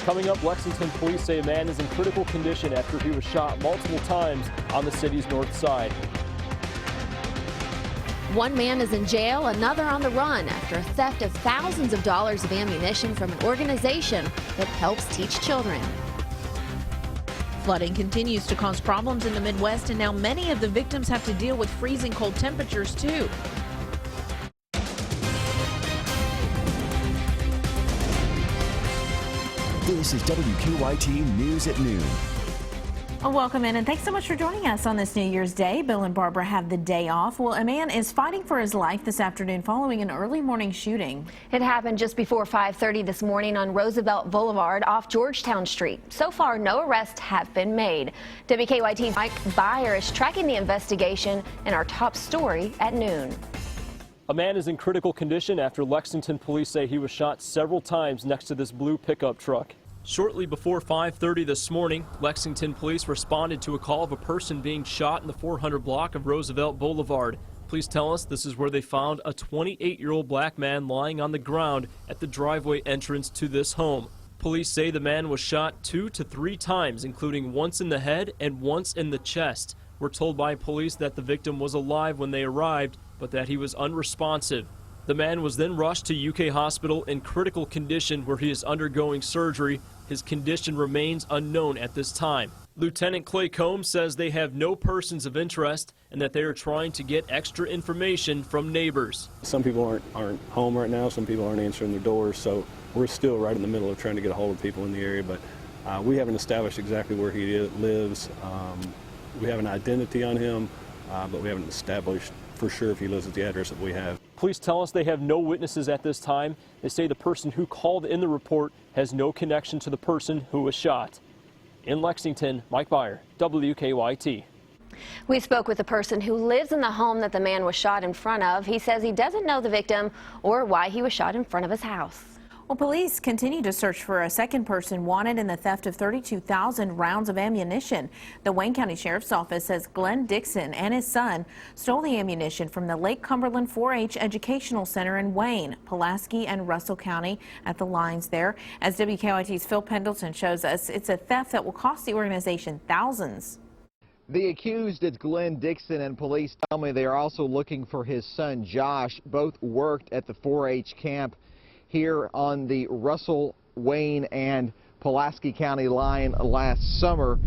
Coming up, Lexington police say a man is in critical condition after he was shot multiple times on the city's north side. One man is in jail, another on the run after a theft of thousands of dollars of ammunition from an organization that helps teach children. Flooding continues to cause problems in the Midwest, and now many of the victims have to deal with freezing cold temperatures too. This is WKYT News at Noon. Welcome in, and thanks so much for joining us on this New Year's Day. Bill and Barbara have the day off. Well, a man is fighting for his life this afternoon following an early morning shooting. It happened just before 5:30 this morning on Roosevelt Boulevard off Georgetown Street. So far, no arrests have been made. WKYT's Mike Beyer is tracking the investigation in our top story at noon. A man is in critical condition after Lexington police say he was shot several times next to this blue pickup truck. Shortly before 5:30 this morning, Lexington police responded to a call of a person being shot in the 400 block of Roosevelt Boulevard. Police tell us this is where they found a 28-year-old black man lying on the ground at the driveway entrance to this home. Police say the man was shot 2 to 3 times, including once in the head and once in the chest. We're told by police that the victim was alive when they arrived, but that he was unresponsive. The man was then rushed to UK Hospital in critical condition where he is undergoing surgery. His condition remains unknown at this time. Lieutenant Clay Combs says they have no persons of interest and that they are trying to get extra information from neighbors. Some people aren't home right now, some people aren't answering their doors, so we're still right in the middle of trying to get a hold of people in the area, but we haven't established exactly where he lives. We have an identity on him, but we haven't established for sure if he lives at the address that we have. Police tell us they have no witnesses at this time. They say the person who called in the report has no connection to the person who was shot. In Lexington, Mike Beyer, WKYT. We spoke with a person who lives in the home that the man was shot in front of. He says he doesn't know the victim or why he was shot in front of his house. Well, police continue to search for a second person wanted in the theft of 32,000 rounds of ammunition. The Wayne County Sheriff's Office says Glenn Dixon and his son stole the ammunition from the Lake Cumberland 4-H Educational Center in Wayne, Pulaski, and Russell County at the lines there. As WKYT's Phil Pendleton shows us, it's a theft that will cost the organization thousands. The accused is Glenn Dixon, and police tell me they are also looking for his son Josh. Both worked at the 4-H camp here on the Russell, Wayne, and Pulaski County line last summer.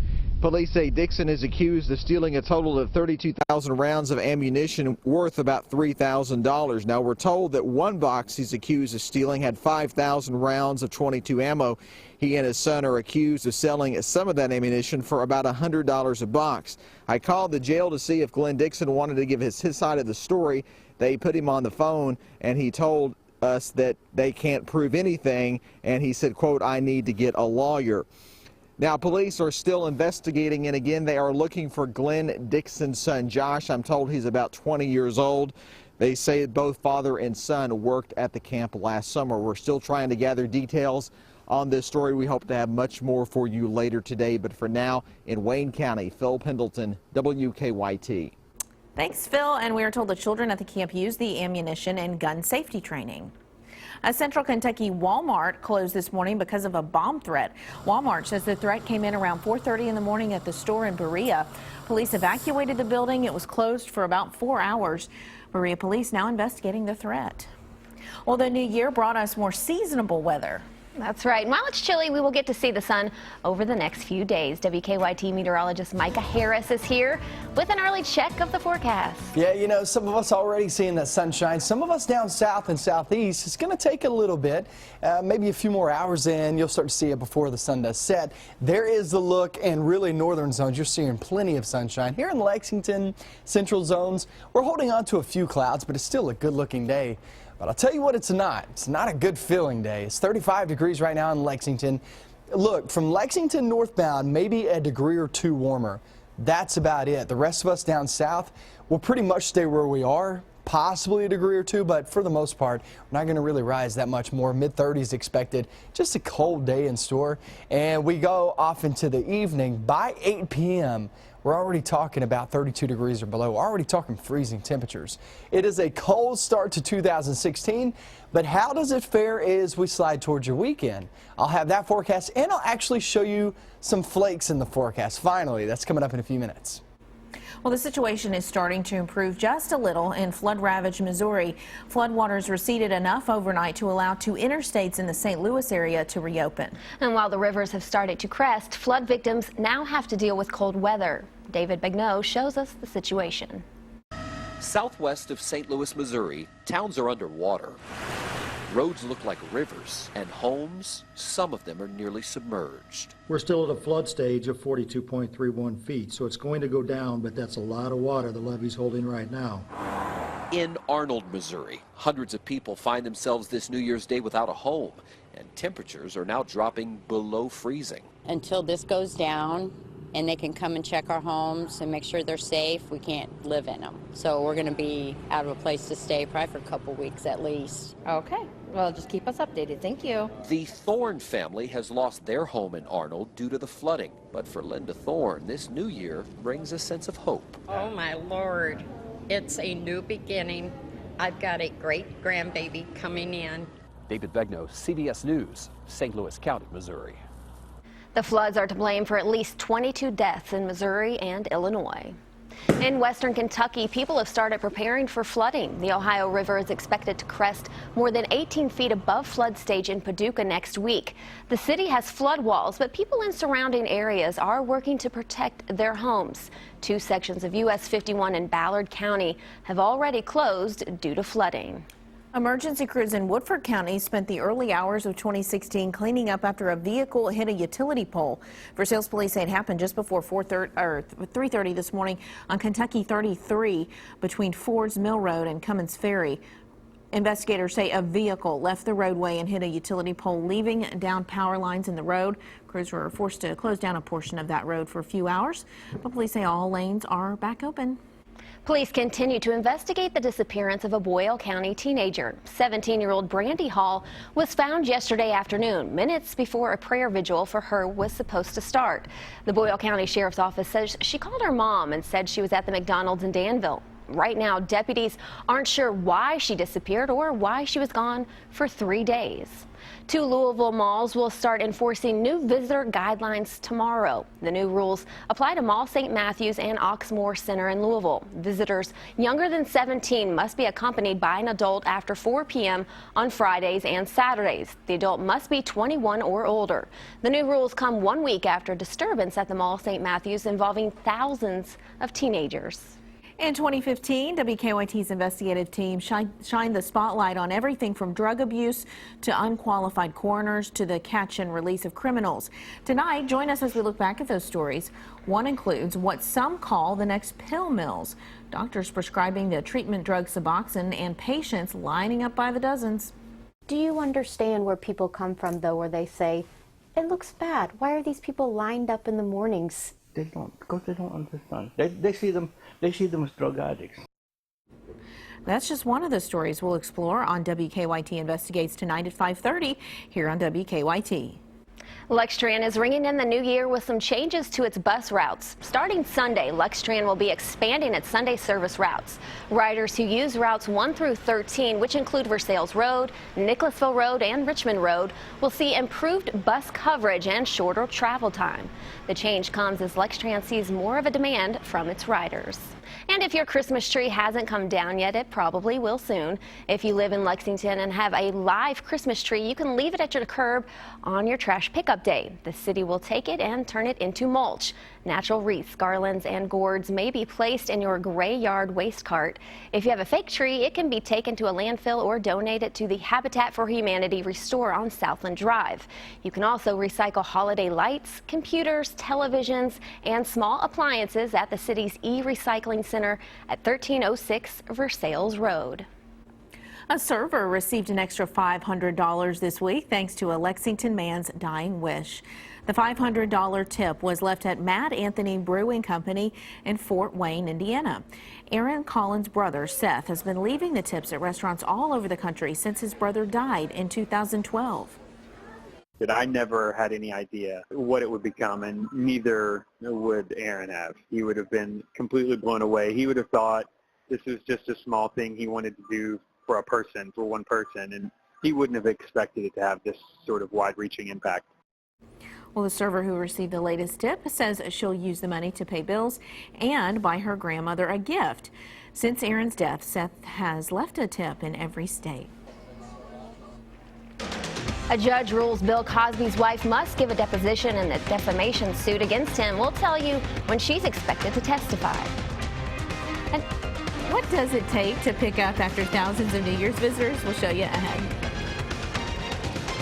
Police say Dixon is accused of stealing a total of 32,000 rounds of ammunition worth about $3,000. Now, we're told that one box he's accused of stealing had 5,000 rounds of .22 ammo. He and his son are accused of selling some of that ammunition for about $100 a box. I called the jail to see if Glenn Dixon wanted to give his side of the story. They put him on the phone, and he told us that they can't prove anything, and he said, quote, "I need to get a lawyer." Now, police are still investigating, and again, they are looking for Glenn Dixon's son, Josh. I'm told he's about 20 years old. They say both father and son worked at the camp last summer. We're still trying to gather details on this story. We hope to have much more for you later today, but for now, in Wayne County, Phil Pendleton, WKYT. Thanks, Phil. And we are told the children at the camp use the ammunition in gun safety training. A Central Kentucky Walmart closed this morning because of a bomb threat. Walmart says the threat came in around 4:30 in the morning at the store in Berea. Police evacuated the building. It was closed for about 4 hours. Berea police now investigating the threat. Well, the new year brought us more seasonable weather. That's right. While it's chilly, we will get to see the sun over the next few days. WKYT meteorologist Micah Harris is here with an early check of the forecast. Yeah, you know, some of us already seeing that sunshine. Some of us down south and southeast, it's going to take a little bit, maybe a few more hours in. You'll start to see it before the sun does set. There is the look, and really northern zones, you're seeing plenty of sunshine. Here in Lexington, central zones, we're holding on to a few clouds, but it's still a good-looking day. But I'll tell you what it's not. It's not a good feeling day. It's 35 degrees right now in Lexington. Look, from Lexington northbound, maybe a degree or two warmer. That's about it. The rest of us down south will pretty much stay where we are. possibly a degree or two, but for the most part, we're not going to really rise that much more. Mid-30s expected. Just a cold day in store. And we go off into the evening. By 8 p.m., we're already talking about 32 degrees or below. We're already talking freezing temperatures. It is a cold start to 2016, but how does it fare as we slide towards your weekend? I'll have that forecast, and I'll actually show you some flakes in the forecast. Finally, that's coming up in a few minutes. Well, the situation is starting to improve just a little in flood-ravaged Missouri. Floodwaters receded enough overnight to allow 2 interstates in the St. Louis area to reopen. And while the rivers have started to crest, flood victims now have to deal with cold weather. David Begnaud shows us the situation. Southwest of St. Louis, Missouri, towns are underwater. Roads look like rivers, and homes, some of them are nearly submerged. We're still at a flood stage of 42.31 feet, so it's going to go down, but that's a lot of water the levee's holding right now. In Arnold, Missouri, hundreds of people find themselves this New Year's Day without a home, and temperatures are now dropping below freezing. Until this goes down and they can come and check our homes and make sure they're safe, we can't live in them. So we're going to be out of a place to stay probably for a couple weeks at least. Okay. Well, just keep us updated. Thank you. The Thorne family has lost their home in Arnold due to the flooding. But for Linda Thorne, this new year brings a sense of hope. Oh, my Lord. It's a new beginning. I've got a great grandbaby coming in. David Begnaud, CBS News, St. Louis County, Missouri. The floods are to blame for at least 22 deaths in Missouri and Illinois. In western Kentucky, people have started preparing for flooding. The Ohio River is expected to crest more than 18 feet above flood stage in Paducah next week. The city has flood walls, but people in surrounding areas are working to protect their homes. 2 sections of US 51 in Ballard County have already closed due to flooding. Emergency crews in Woodford County spent the early hours of 2016 cleaning up after a vehicle hit a utility pole. Versailles police say it happened just before 3:30 this morning on Kentucky 33 between Ford's Mill Road and Cummins Ferry. Investigators say a vehicle left the roadway and hit a utility pole, leaving down power lines in the road. Crews were forced to close down a portion of that road for a few hours, but police say all lanes are back open. Police continue to investigate the disappearance of a Boyle County teenager. 17-year-old Brandy Hall was found yesterday afternoon, minutes before a prayer vigil for her was supposed to start. The Boyle County Sheriff's Office says she called her mom and said she was at the McDonald's in Danville. Right now, deputies aren't sure why she disappeared or why she was gone for 3 days. 2 Louisville malls will start enforcing new visitor guidelines tomorrow. The new rules apply to Mall St. Matthews and Oxmoor Center in Louisville. Visitors younger than 17 must be accompanied by an adult after 4 p.m. on Fridays and Saturdays. The adult must be 21 or older. The new rules come 1 week after a disturbance at the Mall St. Matthews involving thousands of teenagers. In 2015, WKYT's investigative team shined the spotlight on everything from drug abuse to unqualified coroners to the catch and release of criminals. Tonight, join us as we look back at those stories. One includes what some call the next pill mills. Doctors prescribing the treatment drug Suboxone and patients lining up by the dozens. Do you understand where people come from, though, where they say, it looks bad. Why are these people lined up in the mornings? They don't, because they don't understand. They see them as drug addicts. That's just one of the stories we'll explore on WKYT Investigates tonight at 5:30 here on WKYT. LexTran is ringing in the new year with some changes to its bus routes. Starting Sunday, LexTran will be expanding its Sunday service routes. Riders who use routes 1 through 13, which include Versailles Road, Nicholasville Road, and Richmond Road, will see improved bus coverage and shorter travel time. The change comes as LexTran sees more of a demand from its riders. And if your Christmas tree hasn't come down yet, it probably will soon. If you live in Lexington and have a live Christmas tree, you can leave it at your curb on your trash pickup day. The city will take it and turn it into mulch. Natural wreaths, garlands, and gourds may be placed in your gray yard waste cart. If you have a fake tree, it can be taken to a landfill or donated to the Habitat for Humanity Restore on Southland Drive. You can also recycle holiday lights, computers, televisions, and small appliances at the city's e-recycling center at 1306 Versailles Road. A server received an extra $500 this week thanks to a Lexington man's dying wish. The $500 tip was left at Mad Anthony Brewing Company in Fort Wayne, Indiana. Aaron Collins' brother, Seth, has been leaving the tips at restaurants all over the country since his brother died in 2012. I never had any idea what it would become, and neither would Aaron have. He would have been completely blown away. He would have thought this was just a small thing he wanted to do for a person, for one person, and he wouldn't have expected it to have this sort of wide-reaching impact. Well, the server who received the latest tip says she'll use the money to pay bills and buy her grandmother a gift. Since Aaron's death, Seth has left a tip in every state. A judge rules Bill Cosby's wife must give a deposition in the defamation suit against him. We'll tell you when she's expected to testify. And what does it take to pick up after thousands of New Year's visitors? We'll show you ahead.